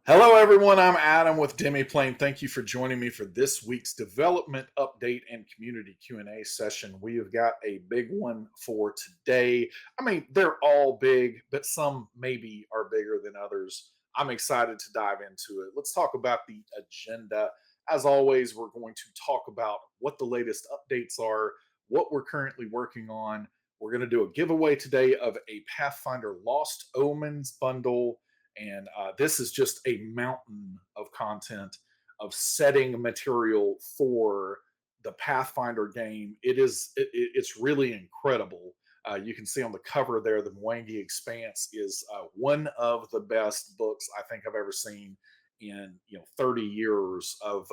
Hello, everyone. I'm Adam with Demiplane. Thank you for joining me for this week's development update and community Q&A session. We have got a big one for today. I mean, they're all big, but some maybe are bigger than others. I'm excited to dive into it. Let's talk about the agenda. As always, we're going to talk about what the latest updates are, what we're currently working on. We're going to do a giveaway today of a Pathfinder Lost Omens bundle, and this is just a mountain of content of setting material for the Pathfinder game. It's really incredible. You can see on the cover there, the Mwangi Expanse is one of the best books I think I've ever seen in 30 years of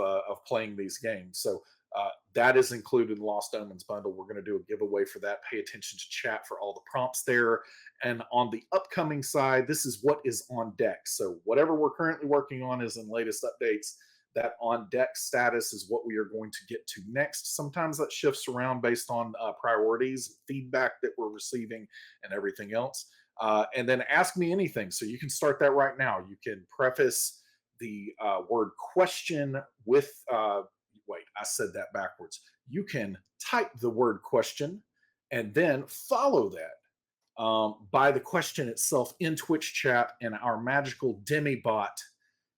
playing these games. So that is included in Lost Omens bundle. We're going to do a giveaway for that. Pay attention to chat for all the prompts there. And on the upcoming side, this is what is on deck. So whatever we're currently working on is in latest updates. That on deck status is what we are going to get to next. Sometimes that shifts around based on priorities, feedback that we're receiving, and everything else. And then ask me anything. So you can start that right now. You can preface the word question with wait, I said that backwards. You can type the word question and then follow that by the question itself in Twitch chat, and our magical demibot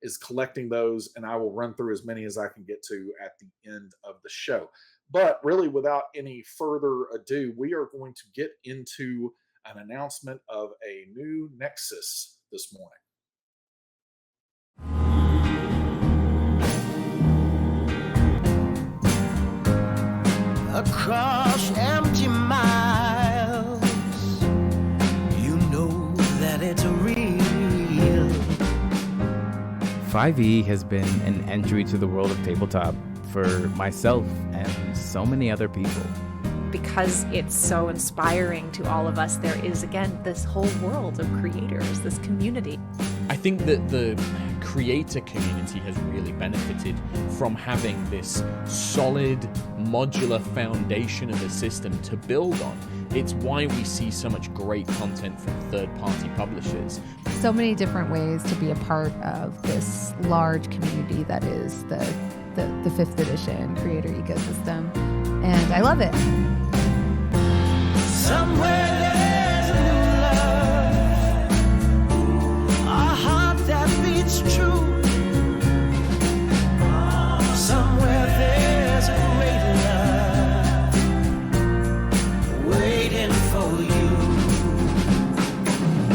is collecting those, and I will run through as many as I can get to at the end of the show. But really, without any further ado, we are going to get into an announcement of a new Nexus this morning. Across empty miles, you know that it's real. 5e has been an entry to the world of tabletop for myself and so many other people. Because it's so inspiring to all of us, there is, again, this whole world of creators, this community. I think that the creator community has really benefited from having this solid modular foundation of a system to build on. It's why we see so much great content from third-party publishers. So many different ways to be a part of this large community that is the 5th edition creator ecosystem. And I love it. Somewhere there's a new love, a heart that beats true. Somewhere there's a great love waiting for you.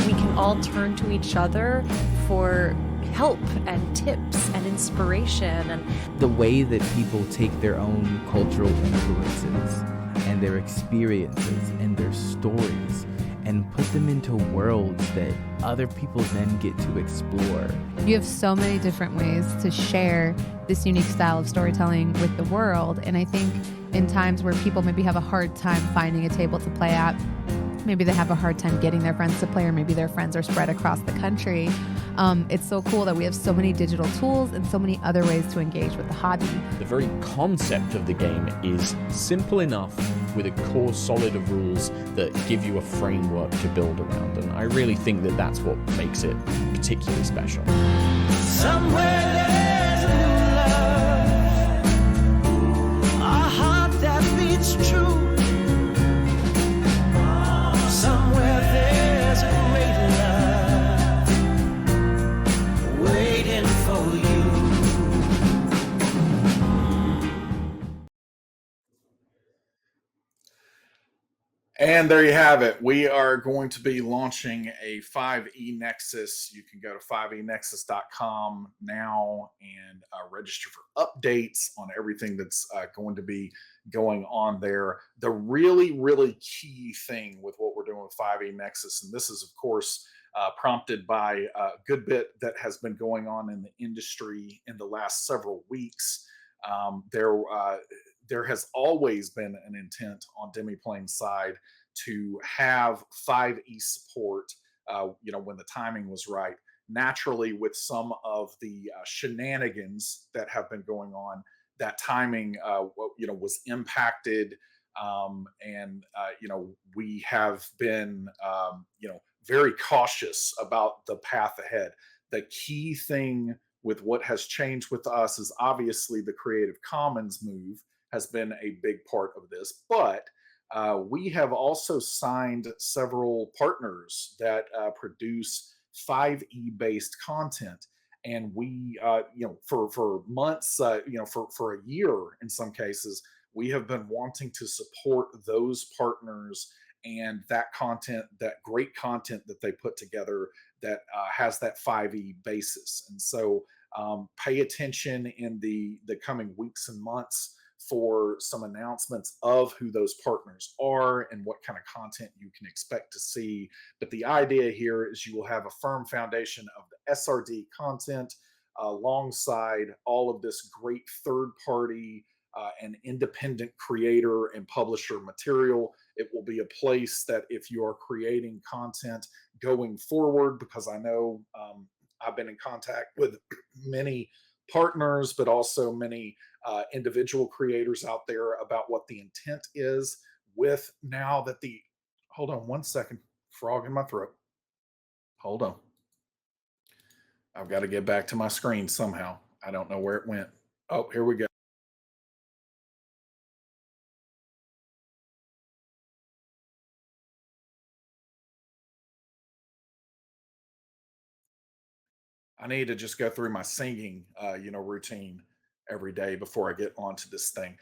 We can all turn to each other for help and tips and inspiration. And The way that people take their own cultural influences and their experiences and their stories and put them into worlds that other people then get to explore. You have so many different ways to share this unique style of storytelling with the world. And I think in times where people maybe have a hard time finding a table to play at, maybe they have a hard time getting their friends to play, or maybe their friends are spread across the country. It's so cool that we have so many digital tools and so many other ways to engage with the hobby. The very concept of the game is simple enough with a core solid of rules that give you a framework to build around. And I really think that that's what makes it particularly special. Somewhere there's a new love, a heart that beats true. Somewhere there's a great love waiting for you. And there you have it. We are going to be launching a 5e Nexus. You can go to 5enexus.com now and register for updates on everything that's going to be going on there. The really, really key thing with what we're doing with 5e Nexus, and this is, of course, prompted by a good bit that has been going on in the industry in the last several weeks. There has always been an intent on Demiplane's side to have 5e support, when the timing was right. Naturally, with some of the shenanigans that have been going on, that timing, was impacted, and we have been, very cautious about the path ahead. The key thing with what has changed with us is obviously the Creative Commons move has been a big part of this, but we have also signed several partners that produce 5e based content, and we for months, for a year in some cases, we have been wanting to support those partners and that content, that great content that they put together that has that 5e basis. And so pay attention in the coming weeks and months for some announcements of who those partners are and what kind of content you can expect to see. But the idea here is you will have a firm foundation of the SRD content alongside all of this great third party and independent creator and publisher material. It will be a place that if you are creating content going forward, because I know I've been in contact with many partners, but also many individual creators out there about what the intent is with now that the, hold on one second, frog in my throat. Hold on. I've got to get back to my screen somehow. I don't know where it went. Oh, here we go. I need to just go through my singing, routine every day before I get onto this thing.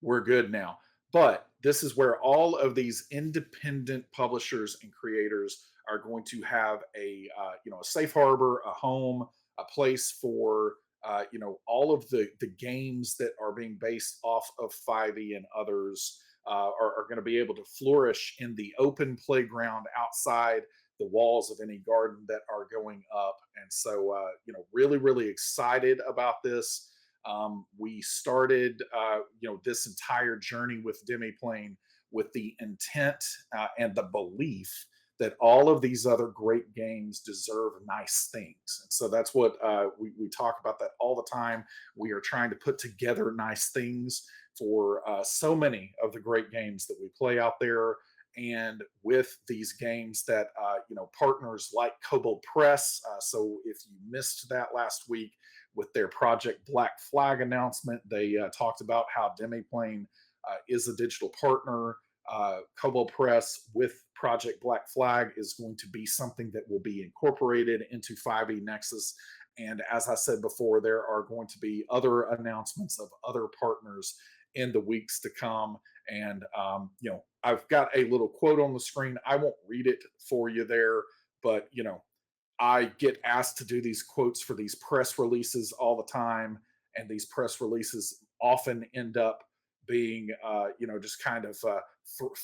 We're good now, but this is where all of these independent publishers and creators are going to have a safe harbor, a home, a place for all of the games that are being based off of 5e and others are going to be able to flourish in the open playground outside the walls of any garden that are going up. And so, really, really excited about this. We started, this entire journey with Demiplane with the intent and the belief that all of these other great games deserve nice things. And so that's what we talk about that all the time. We are trying to put together nice things for so many of the great games that we play out there. And with these games that partners like Kobold Press. So if you missed that last week with their Project Black Flag announcement, they talked about how Demiplane is a digital partner. Kobold Press with Project Black Flag is going to be something that will be incorporated into 5e Nexus. And as I said before, there are going to be other announcements of other partners in the weeks to come. And, I've got a little quote on the screen. I won't read it for you there, but, I get asked to do these quotes for these press releases all the time. And these press releases often end up being, just kind of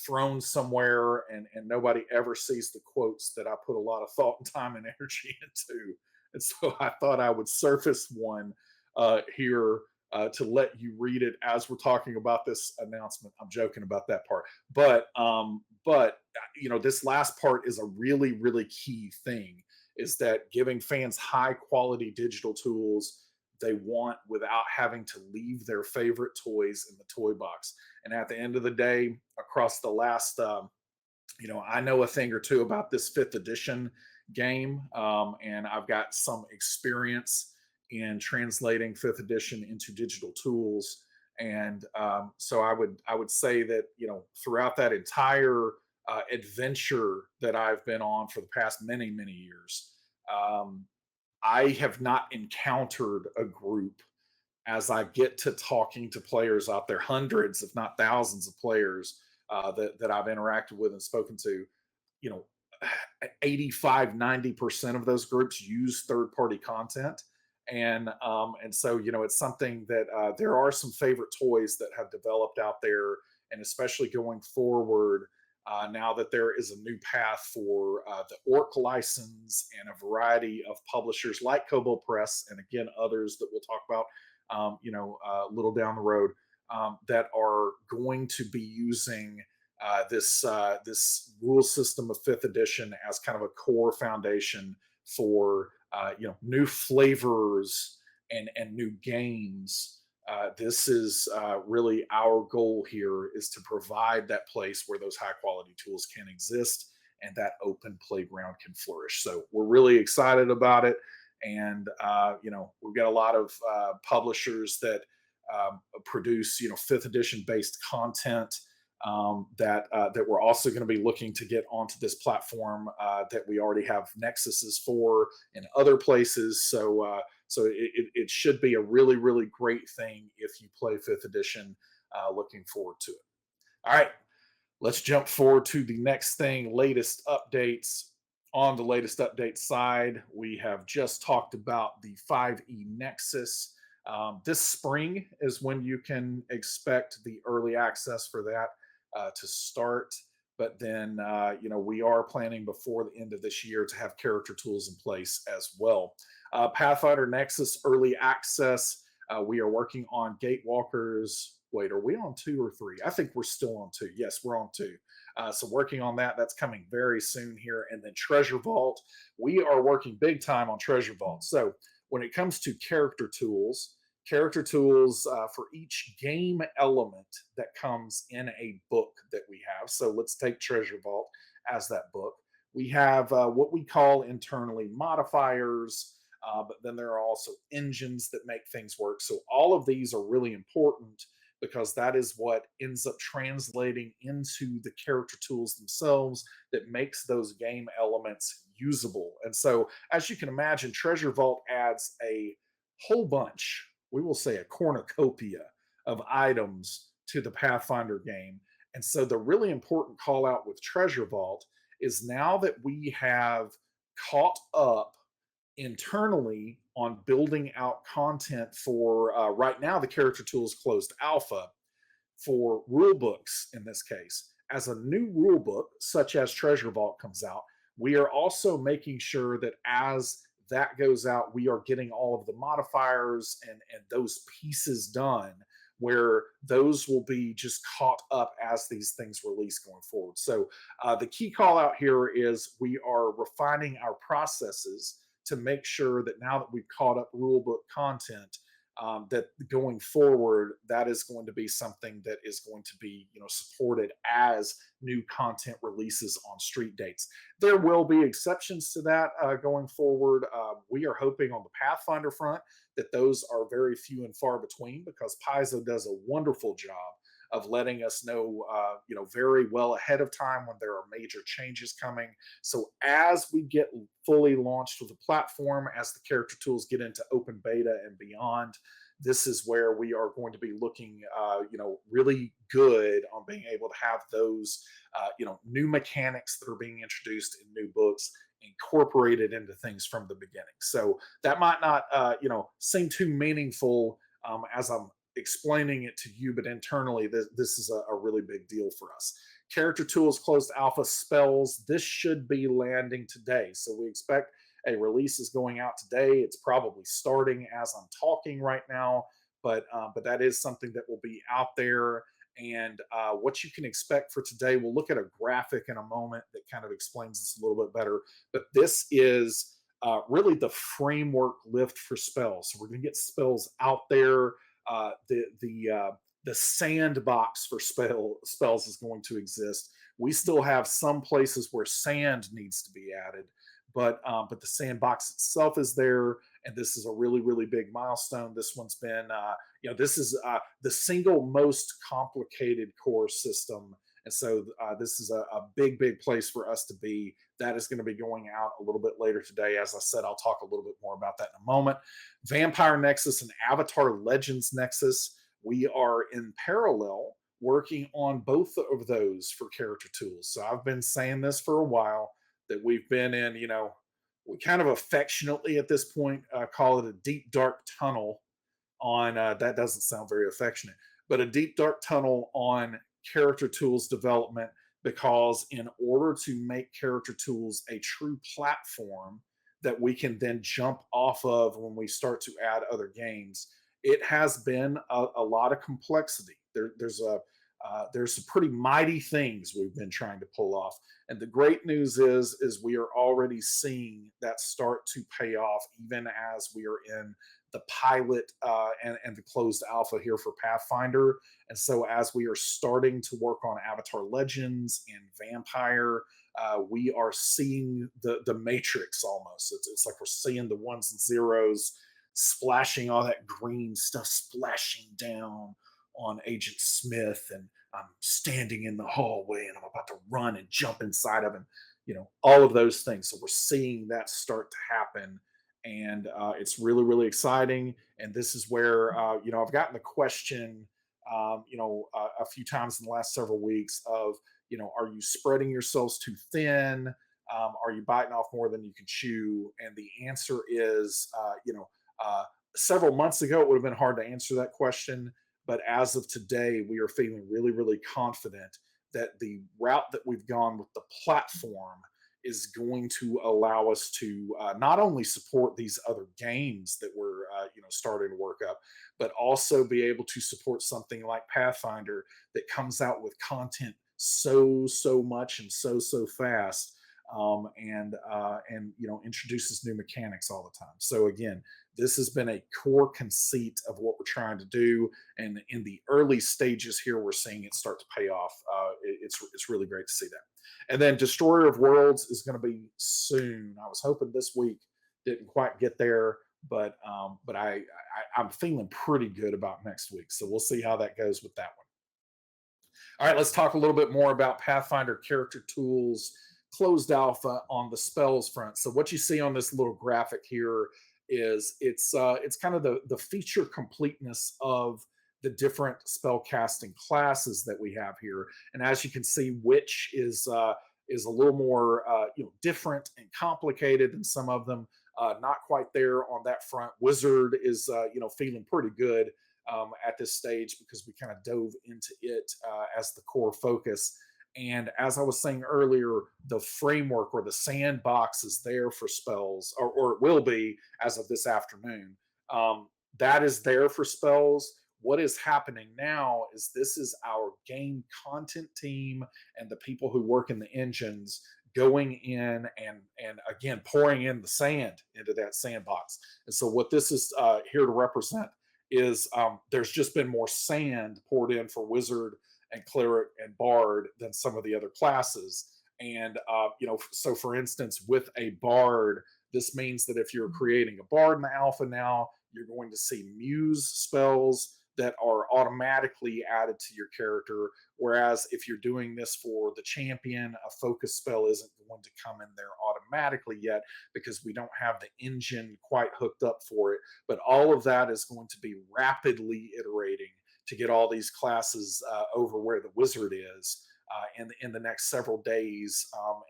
thrown somewhere, and nobody ever sees the quotes that I put a lot of thought and time and energy into. And so I thought I would surface one here to let you read it as we're talking about this announcement. I'm joking about that part, but this last part is a really, really key thing. Is that giving fans high quality digital tools they want without having to leave their favorite toys in the toy box. And at the end of the day, across the last, I know a thing or two about this 5th edition game, and I've got some experience in translating 5th edition into digital tools. And so I would say that throughout that entire adventure that I've been on for the past many, many years, I have not encountered a group as I get to talking to players out there, hundreds, if not thousands of players that I've interacted with and spoken to, you know, 85, 90% of those groups use third party content. And so, it's something that there are some favorite toys that have developed out there, and especially going forward, now that there is a new path for the Orc license and a variety of publishers like Kobold Press, and again, others that we'll talk about, a little down the road, that are going to be using this rule system of 5th edition as kind of a core foundation for new flavors and new games. This is really our goal here, is to provide that place where those high quality tools can exist and that open playground can flourish. So we're really excited about it. And, we've got a lot of publishers that produce, 5th edition based content that we're also going to be looking to get onto this platform that we already have Nexuses for in other places. So it should be a really, really great thing if you play 5th edition. Looking forward to it. All right, let's jump forward to the next thing, latest updates. On the latest update side, we have just talked about the 5e Nexus. This spring is when you can expect the early access for that to start. But then, we are planning before the end of this year to have character tools in place as well. Pathfinder Nexus early access. We are working on Gatewalkers. Wait, are we on 2 or 3? I think we're still on 2. Yes, we're on 2. So working on that. That's coming very soon here. And then Treasure Vault. We are working big time on Treasure Vault. So when it comes to character tools for each game element that comes in a book that we have. So let's take Treasure Vault as that book. We have what we call internally modifiers, but then there are also engines that make things work. So all of these are really important because that is what ends up translating into the character tools themselves that makes those game elements usable. And so, as you can imagine, Treasure Vault adds a whole bunch, we will say a cornucopia of items to the Pathfinder game. And so the really important call out with Treasure Vault is now that we have caught up internally on building out content for right now, the character tools closed alpha for rule books in this case. As a new rule book, such as Treasure Vault comes out, we are also making sure that as that goes out, we are getting all of the modifiers and those pieces done where those will be just caught up as these things release going forward. So the key call out here is we are refining our processes to make sure that now that we've caught up rulebook content, that going forward, that is going to be something that is going to be, supported as new content releases on street dates. There will be exceptions to that going forward. We are hoping on the Pathfinder front that those are very few and far between because Paizo does a wonderful job of letting us know, very well ahead of time when there are major changes coming. So as we get fully launched with the platform, as the character tools get into open beta and beyond, this is where we are going to be looking, really good on being able to have those, new mechanics that are being introduced in new books incorporated into things from the beginning. So that might not, seem too meaningful as I'm explaining it to you, but internally, this is a really big deal for us. Character tools closed alpha spells. This should be landing today. So we expect a release is going out today. It's probably starting as I'm talking right now, but that is something that will be out there. And what you can expect for today, we'll look at a graphic in a moment that kind of explains this a little bit better. But this is really the framework lift for spells. So we're going to get spells out there. The sandbox for spells is going to exist. We still have some places where sand needs to be added, but the sandbox itself is there, and this is a really, really big milestone. This one's been, this is the single most complicated core system, and so this is a big, big place for us to be. That is going to be going out a little bit later today. As I said, I'll talk a little bit more about that in a moment. Vampire Nexus and Avatar Legends Nexus, we are in parallel working on both of those for character tools. So I've been saying this for a while, that we've been in, we kind of affectionately at this point call it a deep, dark tunnel on, that doesn't sound very affectionate, but a deep, dark tunnel on character tools development, because in order to make character tools a true platform that we can then jump off of when we start to add other games, it has been a lot of complexity. There's some pretty mighty things we've been trying to pull off. And the great news is we are already seeing that start to pay off, even as we are in the pilot and the closed alpha here for Pathfinder. And so as we are starting to work on Avatar Legends and Vampire, we are seeing the matrix almost. It's like we're seeing the ones and zeros splashing, all that green stuff splashing down on Agent Smith, and I'm standing in the hallway and I'm about to run and jump inside of him, all of those things. So we're seeing that start to happen, and it's really, really exciting. And this is where, I've gotten the question, a few times in the last several weeks of, are you spreading yourselves too thin? Are you biting off more than you can chew? And the answer is, uh, several months ago, it would have been hard to answer that question. But as of today, we are feeling really, really confident that the route that we've gone with the platform is going to allow us to not only support these other games that we're starting to work up, but also be able to support something like Pathfinder that comes out with content so much and so fast, and introduces new mechanics all the time. So again, this has been a core conceit of what we're trying to do, and in the early stages here, we're seeing it start to pay off. It's really great to see that. And then Destroyer of Worlds is going to be soon. I was hoping this week, didn't quite get there, but I'm feeling pretty good about next week. So we'll see how that goes with that one. All right, let's talk a little bit more about Pathfinder character tools closed alpha on the spells front. So what you see on this little graphic here is it's kind of the feature completeness of the different spell casting classes that we have here. And as you can see, Witch is a little more different and complicated than some of them. Not quite there on that front. Wizard is feeling pretty good at this stage, because we kind of dove into it as the core focus. And as I was saying earlier, the framework or the sandbox is there for spells, or it will be as of this afternoon. That is there for spells. What is happening now is this is our game content team and the people who work in the engines going in and again pouring in the sand into that sandbox. And so what this is here to represent is there's just been more sand poured in for Wizard and Cleric and Bard than some of the other classes. And so for instance, with a Bard, this means that if you're creating a Bard in the alpha now, you're going to see Muse spells that are automatically added to your character. Whereas if you're doing this for the champion, a focus spell isn't going to come in there automatically yet, because we don't have the engine quite hooked up for it. But all of that is going to be rapidly iterating to get all these classes over where the wizard is in the next several days,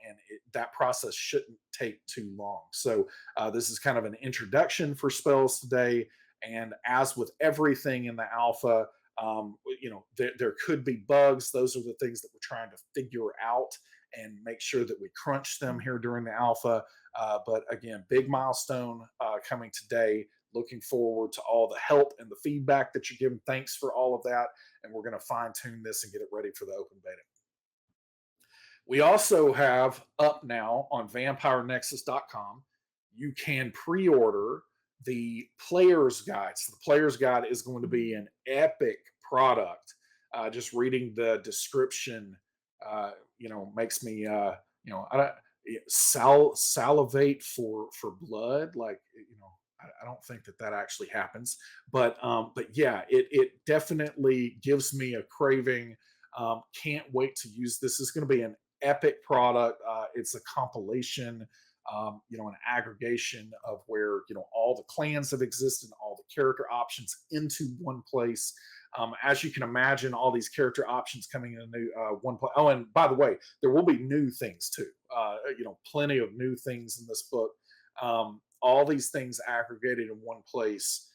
and that process shouldn't take too long. So this is kind of an introduction for spells today. And as with everything in the alpha, there could be bugs. Those are the things that we're trying to figure out and make sure that we crunch them here during the alpha. But again, big milestone coming today. Looking forward to all the help and the feedback that you're giving. Thanks for all of that. And we're going to fine tune this and get it ready for the open beta. We also have up now on vampirenexus.com, you can pre-order the player's guide. So the player's guide is going to be an epic product. Just reading the description, makes me, salivate for blood. Like, I don't think that actually happens, but yeah, it definitely gives me a craving. Can't wait to use this. This is going to be an epic product. It's a compilation, an aggregation of where all the clans have existed, all the character options into one place. As you can imagine, all these character options coming in a new one place. Oh, and by the way, there will be new things too. Plenty of new things in this book. All these things aggregated in one place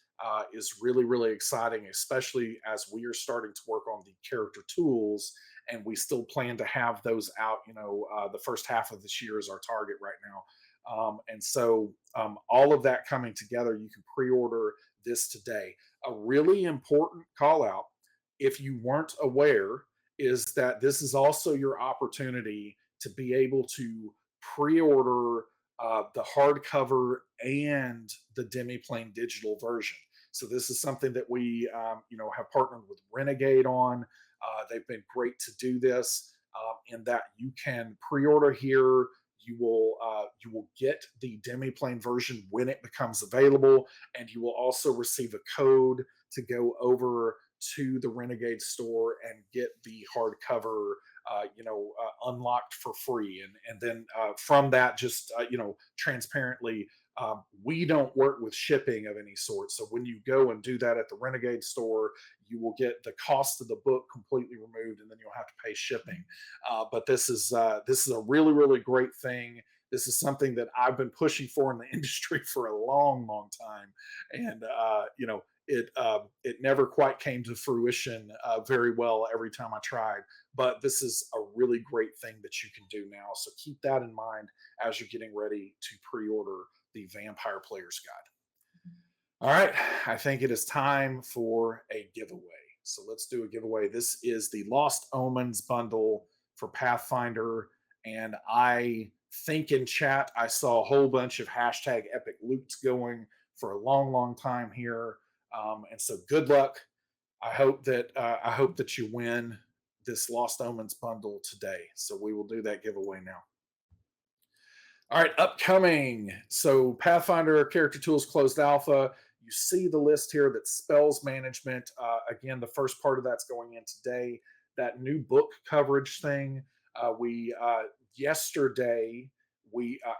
is really, really exciting, especially as we are starting to work on the character tools, and we still plan to have those out. The first half of this year is our target right now. And so all of that coming together, you can pre-order this today. A really important call out, if you weren't aware, is that this is also your opportunity to be able to pre-order the hardcover and the Demiplane digital version. So this is something that we, have partnered with Renegade on. They've been great to do this, in that you can pre-order here. You will get the Demiplane version when it becomes available, and you will also receive a code to go over to the Renegade store and get the hardcover, unlocked for free. And then from that, just transparently, we don't work with shipping of any sort. So when you go and do that at the Renegade store, you will get the cost of the book completely removed, and then you'll have to pay shipping. But this is a really, really great thing. This is something that I've been pushing for in the industry for a long, long time, and it never quite came to fruition very well every time I tried. But this is a really great thing that you can do now. So keep that in mind as you're getting ready to pre-order the Vampire Player's Guide. All right, I think it is time for a giveaway. So let's do a giveaway. This is the Lost Omens bundle for Pathfinder, and I think in chat I saw a whole bunch of hashtag epic loots going for a long, long time here. And so good luck. I hope that you win this Lost Omens bundle today. So we will do that giveaway now. All right, upcoming. So Pathfinder Character Tools Closed Alpha. You see the list here that spells management. Again, the first part of that's going in today. That new book coverage thing. We yesterday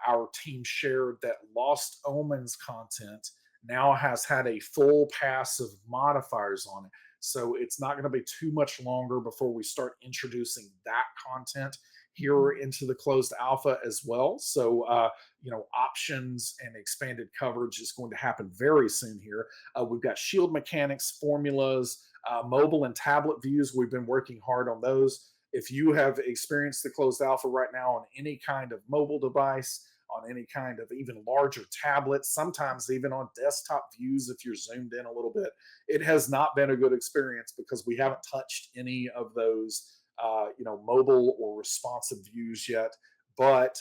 our team shared that Lost Omens content now has had a full pass of modifiers on it. So it's not going to be too much longer before we start introducing that content here into the closed alpha as well. So, options and expanded coverage is going to happen very soon here. We've got shield mechanics, formulas, mobile and tablet views. We've been working hard on those. If you have experienced the closed alpha right now on any kind of mobile device, on any kind of even larger tablet, sometimes even on desktop views, if you're zoomed in a little bit, it has not been a good experience because we haven't touched any of those mobile or responsive views yet. But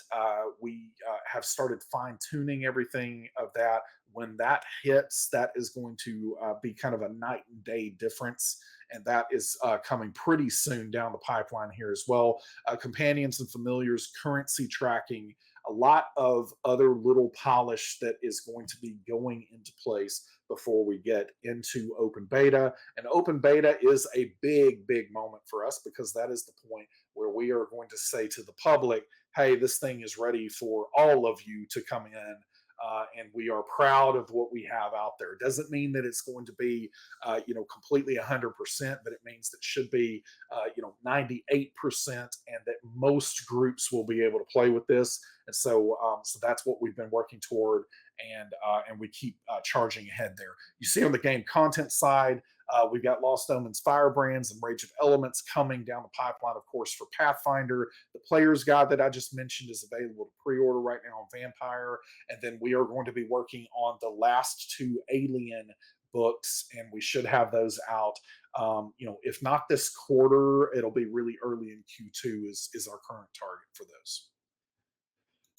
we have started fine tuning everything of that. When that hits, that is going to be kind of a night and day difference. And that is coming pretty soon down the pipeline here as well. Companions and familiars, currency tracking, a lot of other little polish that is going to be going into place before we get into open beta. And open beta is a big, big moment for us because that is the point where we are going to say to the public, hey, this thing is ready for all of you to come in. And we are proud of what we have out there. It doesn't mean that it's going to be, completely 100%, but it means that it should be, 98%, and that most groups will be able to play with this. And so that's what we've been working toward, and we keep charging ahead there. You see on the game content side, we've got Lost Omens Firebrands and Rage of Elements coming down the pipeline, of course, for Pathfinder. The Player's Guide that I just mentioned is available to pre-order right now on Vampire. And then we are going to be working on the last two Alien books, and we should have those out. If not this quarter, it'll be really early in Q2 is our current target for those.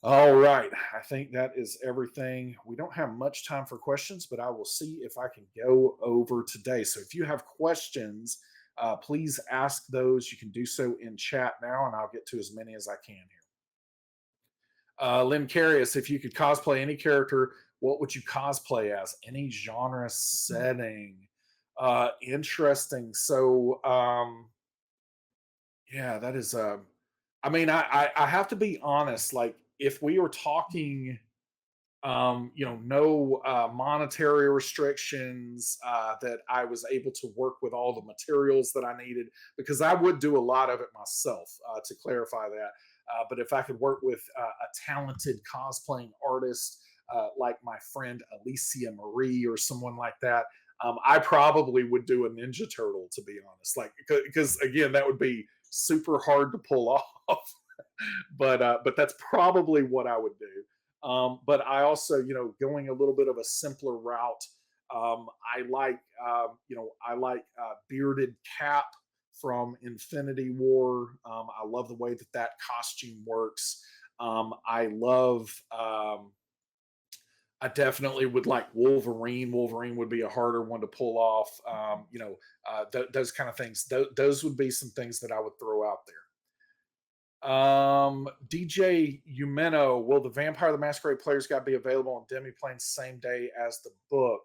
All right, I think that is everything. We don't have much time for questions, but I will see if I can go over today. So if you have questions, please ask those. You can do so in chat now, and I'll get to as many as I can here. Lynn Carius, if you could cosplay any character, what would you cosplay as? Any genre setting? Interesting. So, yeah, that is. I have to be honest. Like, if we were talking, no monetary restrictions, that I was able to work with all the materials that I needed, because I would do a lot of it myself, to clarify that. But if I could work with a talented cosplaying artist, like my friend Alicia Marie or someone like that, I probably would do a Ninja Turtle, to be honest. Like, because again, that would be super hard to pull off. But that's probably what I would do. But I also, going a little bit of a simpler route. I like Bearded Cap from Infinity War. I love the way that costume works. I love. I definitely would like Wolverine. Wolverine would be a harder one to pull off. Those kind of things. Those would be some things that I would throw out there. DJ Umeno, will the Vampire the Masquerade Players Guide be available on Demiplane same day as the book?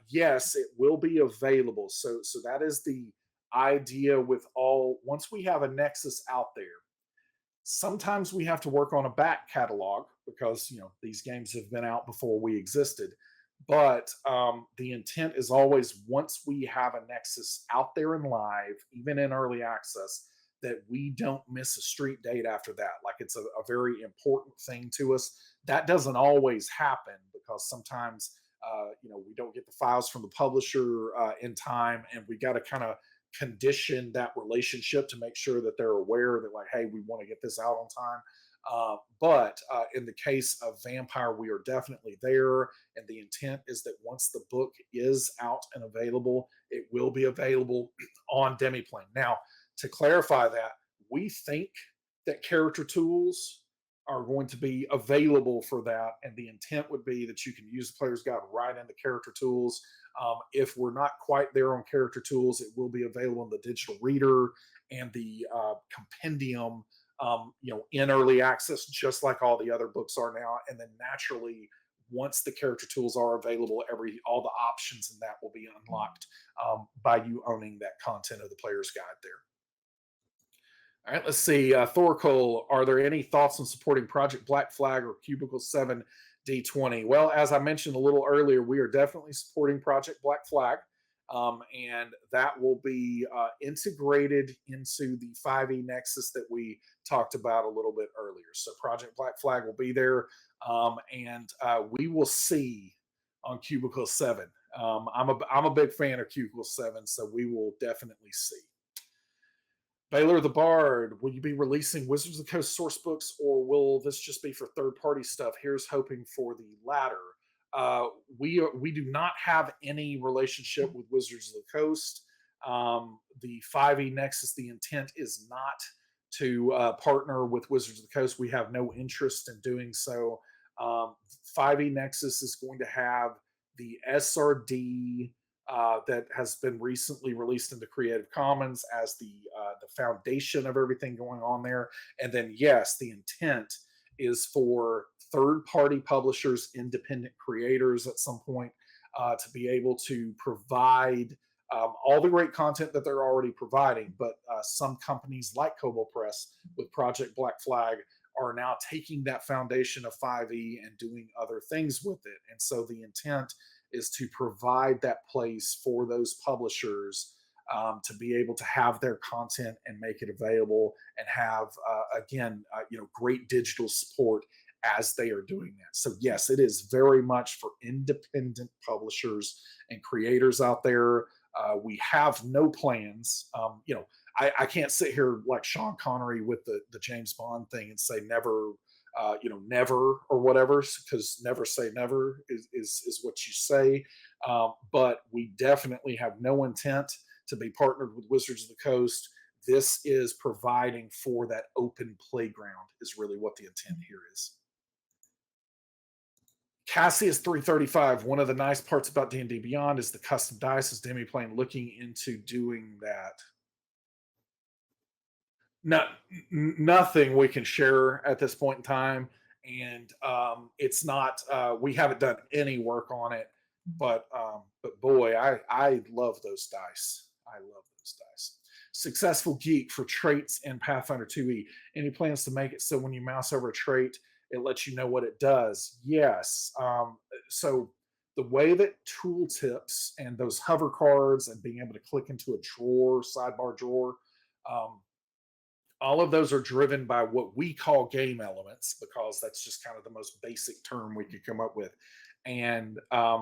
Yes, it will be available. So that is the idea with all. Once we have a Nexus out there, sometimes we have to work on a back catalog because these games have been out before we existed. But the intent is always, once we have a Nexus out there and live, even in early access, that we don't miss a street date after that. Like, it's a very important thing to us. That doesn't always happen because sometimes we don't get the files from the publisher in time, and we got to kind of condition that relationship to make sure that they're aware that, like, hey, we want to get this out on time. But in the case of Vampire, we are definitely there, and the intent is that once the book is out and available, it will be available on Demiplane. Now, to clarify that, we think that character tools are going to be available for that, and the intent would be that you can use the player's guide right in the character tools. If we're not quite there on character tools, it will be available in the digital reader and the compendium, in early access, just like all the other books are now. And then naturally, once the character tools are available, all the options in that will be unlocked by you owning that content of the player's guide there. All right, let's see. Thorkel, are there any thoughts on supporting Project Black Flag or Cubicle 7 D20? Well, as I mentioned a little earlier, we are definitely supporting Project Black Flag, and that will be integrated into the 5e Nexus that we talked about a little bit earlier. So Project Black Flag will be there, and we will see on Cubicle 7. I'm a big fan of Cubicle 7, so we will definitely see. Baylor the Bard, will you be releasing Wizards of the Coast source books, or will this just be for third-party stuff? Here's hoping for the latter. We do not have any relationship with Wizards of the Coast. The 5e Nexus, the intent is not to partner with Wizards of the Coast. We have no interest in doing so. 5e Nexus is going to have the SRD that has been recently released into Creative Commons as the foundation of everything going on there. And then, yes, the intent is for third-party publishers, independent creators at some point to be able to provide all the great content that they're already providing. But some companies like Kobo Press with Project Black Flag are now taking that foundation of 5e and doing other things with it. And so the intent is to provide that place for those publishers to be able to have their content and make it available, and have great digital support as they are doing that. So yes, it is very much for independent publishers and creators out there. We have no plans. I can't sit here like Sean Connery with the James Bond thing and say never. Never or whatever, because never say never is what you say. But we definitely have no intent to be partnered with Wizards of the Coast. This is providing for that open playground is really what the intent here is. Cassius 335, one of the nice parts about D&D Beyond is the custom dice. Is Demiplane looking into doing that? Nothing we can share at this point in time, and it's not. We haven't done any work on it, but boy, I love those dice. I love those dice. Successful Geek for traits in Pathfinder 2e. Any plans to make it so when you mouse over a trait, it lets you know what it does? Yes. So the way that tooltips and those hover cards and being able to click into a drawer, sidebar drawer. All of those are driven by what we call game elements, because that's just kind of the most basic term we could come up with. And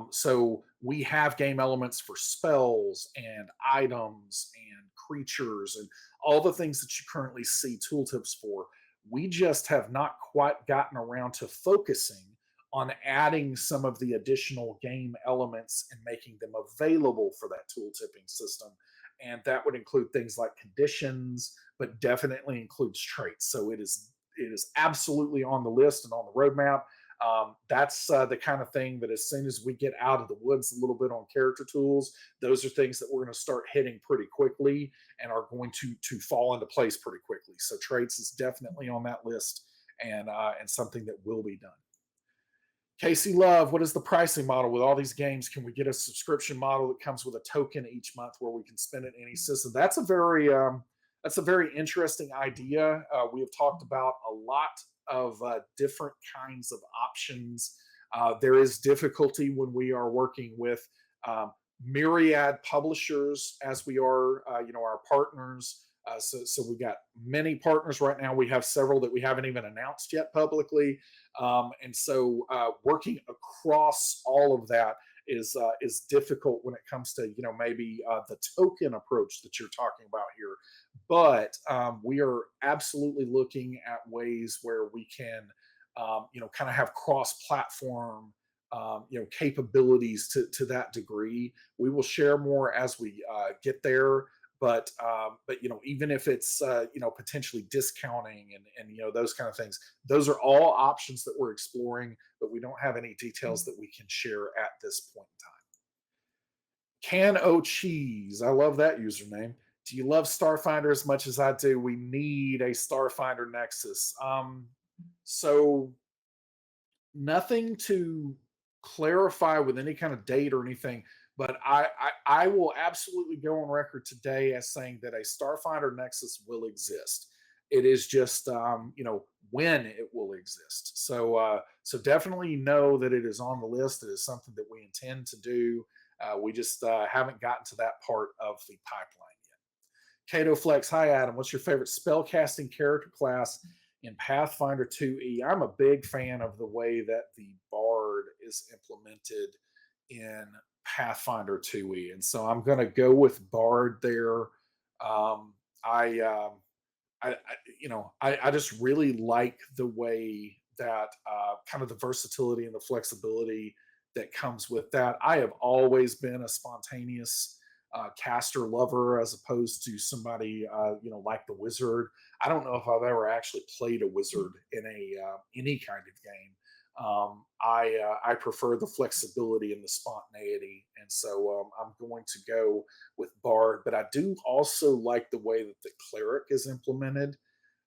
so we have game elements for spells and items and creatures and all the things that you currently see tooltips for. We just have not quite gotten around to focusing on adding some of the additional game elements and making them available for that tooltipping system. And that would include things like conditions, but definitely includes traits. So it is it is absolutely on the list and on the roadmap. That's the kind of thing that as soon as we get out of the woods a little bit on character tools, those are things that we're going to start hitting pretty quickly and are going to fall into place pretty quickly. So traits is definitely on that list, and something that will be done. Casey Love, what is the pricing model with all these games? Can we get a subscription model that comes with a token each month where we can spend it in any system? That's a very interesting idea. We have talked about a lot of different kinds of options. There is difficulty when we are working with myriad publishers, as we are, our partners. So we've got many partners right now. We have several that we haven't even announced yet publicly, and so working across all of that is difficult when it comes to maybe the token approach that you're talking about here. But we are absolutely looking at ways where we can kind of have cross-platform capabilities to that degree. We will share more as we get there. But even if it's potentially discounting and those kind of things, those are all options that we're exploring, but we don't have any details that we can share at this point in time. Can O Cheese, I love that username. Do you love Starfinder as much as I do? We need a Starfinder Nexus. So nothing to clarify with any kind of date or anything. But I will absolutely go on record today as saying that a Starfinder Nexus will exist. It is just when it will exist. So definitely know that it is on the list. It is something that we intend to do. We just haven't gotten to that part of the pipeline yet. Cato Flex, hi Adam. What's your favorite spellcasting character class in Pathfinder 2E? I'm a big fan of the way that the Bard is implemented in Pathfinder 2E, and so I'm going to go with Bard there. I just really like the way that kind of the versatility and the flexibility that comes with that. I have always been a spontaneous caster lover as opposed to somebody like the wizard. I don't know if I've ever actually played a wizard in any kind of game. I prefer the flexibility and the spontaneity, and so I'm going to go with Bard. But I do also like the way that the cleric is implemented,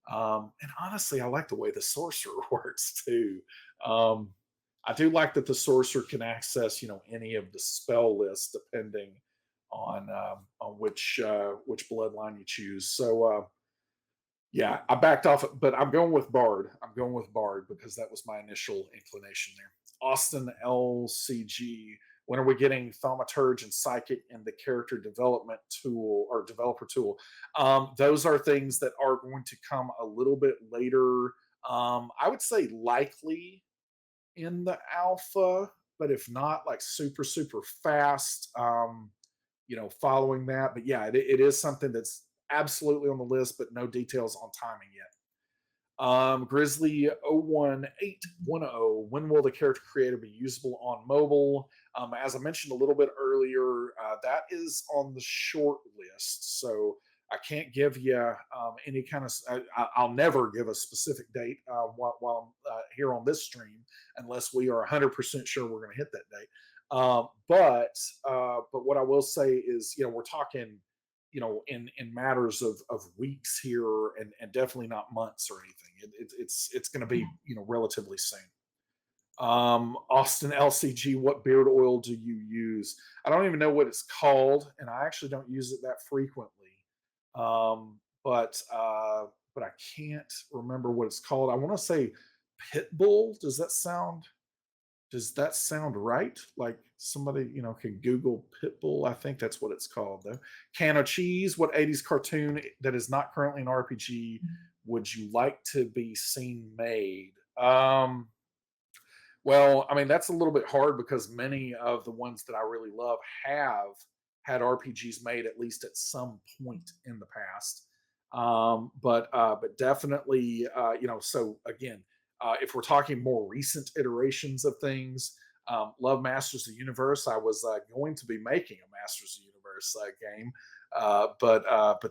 and honestly, I like the way the sorcerer works too. I do like that the sorcerer can access any of the spell lists depending on which bloodline you choose. So yeah, I backed off, but I'm going with Bard. I'm going with Bard because that was my initial inclination there. Austin LCG, when are we getting Thaumaturge and Psychic in the character development tool or developer tool? Those are things that are going to come a little bit later. I would say likely in the alpha, but if not, like super, super fast, following that. But yeah, it is something that's absolutely on the list, but no details on timing yet. Grizzly 01810, when will the character creator be usable on mobile? As I mentioned a little bit earlier, that is on the short list. So I can't give you any kind of, I'll never give a specific date while I'm here on this stream, unless we are 100% sure we're going to hit that date. But what I will say is, we're talking, in matters of weeks here, and definitely not months or anything. It's going to be, relatively soon. Austin LCG, what beard oil do you use? I don't even know what it's called, and I actually don't use it that frequently. But I can't remember what it's called. I want to say Pitbull. Does that sound right? Like somebody, can Google Pitbull. I think that's what it's called though. Can of Cheese, what 80s cartoon that is not currently an RPG would you like to be seen made? Well, I mean, that's a little bit hard because many of the ones that I really love have had RPGs made at least at some point in the past. But definitely, so again, if we're talking more recent iterations of things, love Masters of the Universe. I was going to be making a Masters of the Universe game, But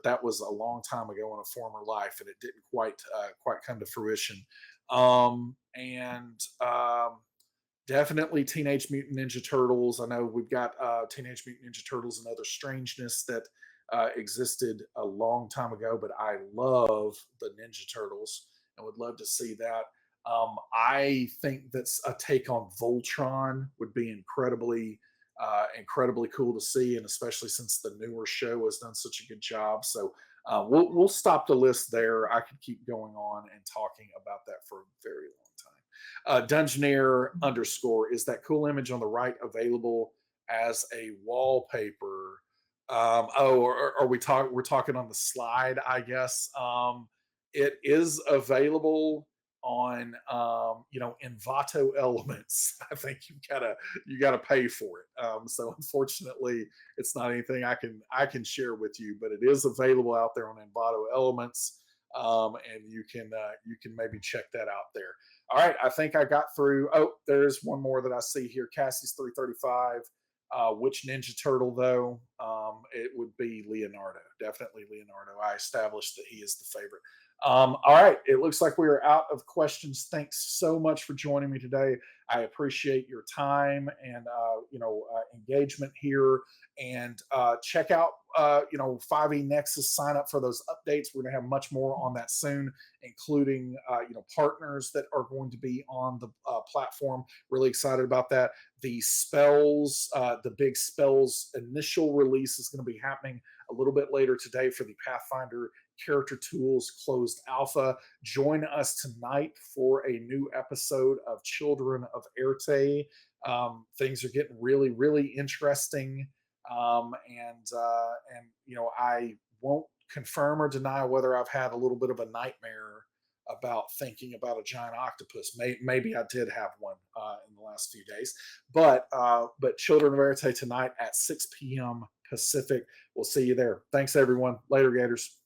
that was a long time ago in a former life, and it didn't quite come to fruition. And Definitely Teenage Mutant Ninja Turtles. I know we've got Teenage Mutant Ninja Turtles and Other Strangeness that existed a long time ago, but I love the Ninja Turtles and would love to see that. I think that's a take on Voltron would be incredibly cool to see, and especially since the newer show has done such a good job. So we'll stop the list there. I could keep going on and talking about that for a very long time. Dungeoneer underscore, is that cool image on the right available as a wallpaper? Are we talking? We're talking on the slide, I guess. It is available on Envato Elements. I think you gotta pay for it. So unfortunately, it's not anything I can share with you, but it is available out there on Envato Elements. And you can maybe check that out there. All right, I think I got through. Oh, there's one more that I see here. Cassie's 335. Which Ninja Turtle though? It would be Leonardo. Definitely Leonardo. I established that he is the favorite. All right, it looks like we are out of questions. Thanks so much for joining me today. I appreciate your time and engagement here. And check out 5e Nexus. Sign up for those updates. We're going to have much more on that soon, including partners that are going to be on the platform. Really excited about that. The spells, the big spells initial release is going to be happening a little bit later today for the Pathfinder Character Tools closed alpha. Join us tonight for a new episode of Children of Erte. Things are getting really, really interesting. I won't confirm or deny whether I've had a little bit of a nightmare about thinking about a giant octopus. Maybe I did have one in the last few days. But Children of Erte tonight at 6 p.m. Pacific. We'll see you there. Thanks, everyone. Later, Gators.